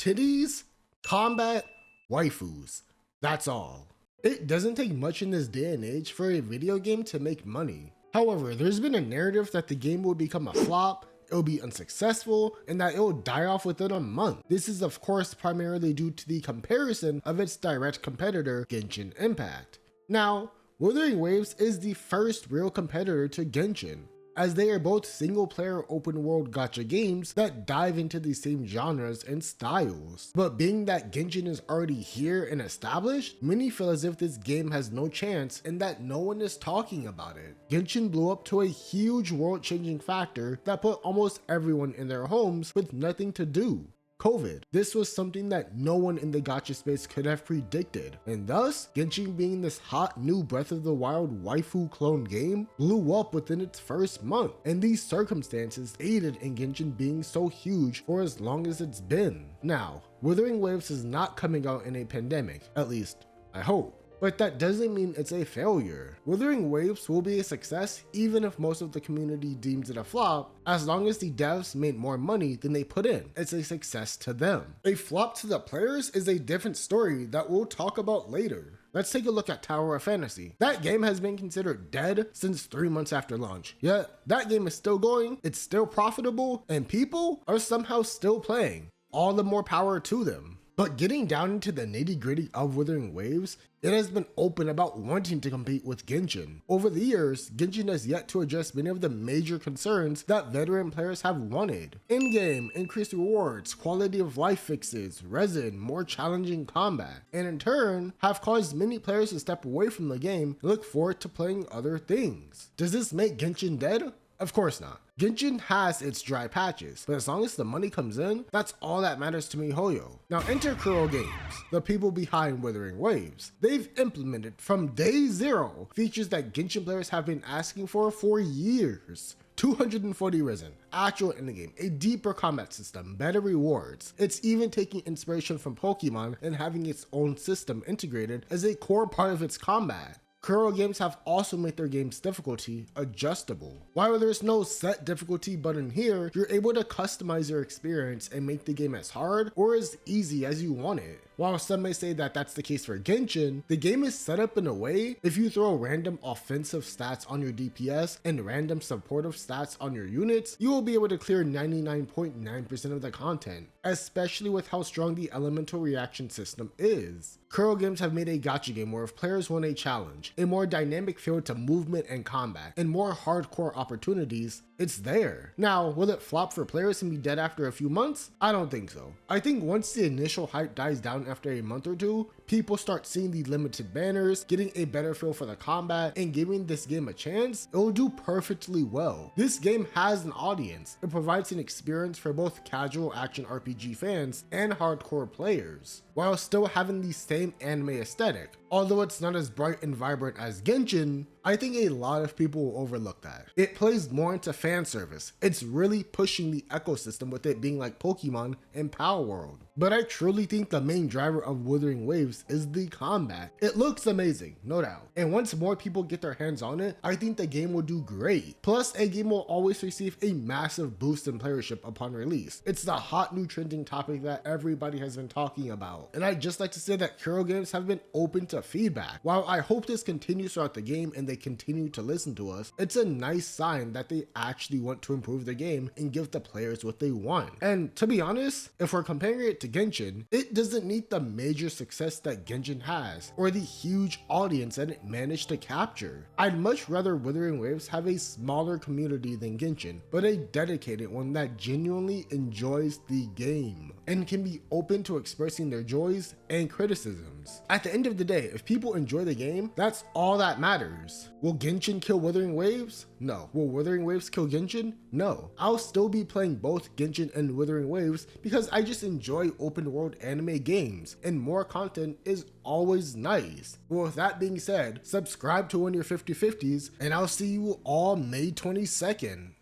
titties, combat, waifus. That's all. It doesn't take much in this day and age for a video game to make money. However, there's been a narrative that the game will become a flop, it'll be unsuccessful, and that it'll die off within a month. This is of course primarily due to the comparison of its direct competitor, Genshin Impact. Now, Wuthering Waves is the first real competitor to Genshin, as they are both single-player open-world gacha games that dive into the same genres and styles. But being that Genshin is already here and established, many feel as if this game has no chance and that no one is talking about it. Genshin blew up to a huge world-changing factor that put almost everyone in their homes with nothing to do. COVID. This was something that no one in the gacha space could have predicted, and thus, Genshin being this hot new Breath of the Wild waifu clone game blew up within its first month, and these circumstances aided in Genshin being so huge for as long as it's been. Now, Wuthering Waves is not coming out in a pandemic, at least, I hope. But that doesn't mean it's a failure. Wuthering Waves will be a success even if most of the community deems it a flop, as long as the devs made more money than they put in. It's a success to them. A flop to the players is a different story that we'll talk about later. Let's take a look at Tower of Fantasy. That game has been considered dead since 3 months after launch. Yet, that game is still going, it's still profitable, and people are somehow still playing. All the more power to them. But getting down into the nitty-gritty of Wuthering Waves, it has been open about wanting to compete with Genshin. Over the years, Genshin has yet to address many of the major concerns that veteran players have wanted. In-game, increased rewards, quality of life fixes, resin, more challenging combat, and in turn, have caused many players to step away from the game and look forward to playing other things. Does this make Genshin dead? Of course not. Genshin has its dry patches, but as long as the money comes in, that's all that matters to MiHoYo. Now enter Kuro Games, the people behind Wuthering Waves. They've implemented from day zero features that Genshin players have been asking for years. 240 resin, actual endgame, a deeper combat system, better rewards. It's even taking inspiration from Pokemon and having its own system integrated as a core part of its combat. Kuro Games have also made their game's difficulty adjustable. While there's no set difficulty button here, you're able to customize your experience and make the game as hard or as easy as you want it. While some may say that that's the case for Genshin, the game is set up in a way if you throw random offensive stats on your DPS and random supportive stats on your units, you will be able to clear 99.9% of the content, especially with how strong the elemental reaction system is. Kuro Games have made a gacha game where if players want a challenge, a more dynamic feel to movement and combat, and more hardcore opportunities, it's there. Now, will it flop for players and be dead after a few months? I don't think so. I think once the initial hype dies down after a month or two, people start seeing the limited banners, getting a better feel for the combat, and giving this game a chance, it will do perfectly well. This game has an audience. It provides an experience for both casual action RPG fans and hardcore players, while still having the same anime aesthetic. Although it's not as bright and vibrant as Genshin, I think a lot of people will overlook that. It plays more into fan service. It's really pushing the ecosystem with it being like Pokemon and Power World. But I truly think the main driver of Wuthering Waves is the combat. It looks amazing, no doubt. And once more people get their hands on it, I think the game will do great. Plus, a game will always receive a massive boost in playership upon release. It's the hot new trending topic that everybody has been talking about. And I'd just like to say that Kuro Games have been open to feedback. While I hope this continues throughout the game and they continue to listen to us, it's a nice sign that they actually want to improve their game and give the players what they want. And to be honest, if we're comparing it to Genshin, it doesn't need the major success that Genshin has or the huge audience that it managed to capture. I'd much rather Wuthering Waves have a smaller community than Genshin, but a dedicated one that genuinely enjoys the game and can be open to expressing their joys and criticisms. At the end of the day, if people enjoy the game, that's all that matters. Will Genshin kill Wuthering Waves? No. Will Wuthering Waves kill Genshin? No. I'll still be playing both Genshin and Wuthering Waves because I just enjoy open world anime games, and more content is always nice. But with that being said, subscribe to Win Your 50/50s, and I'll see you all May 22nd.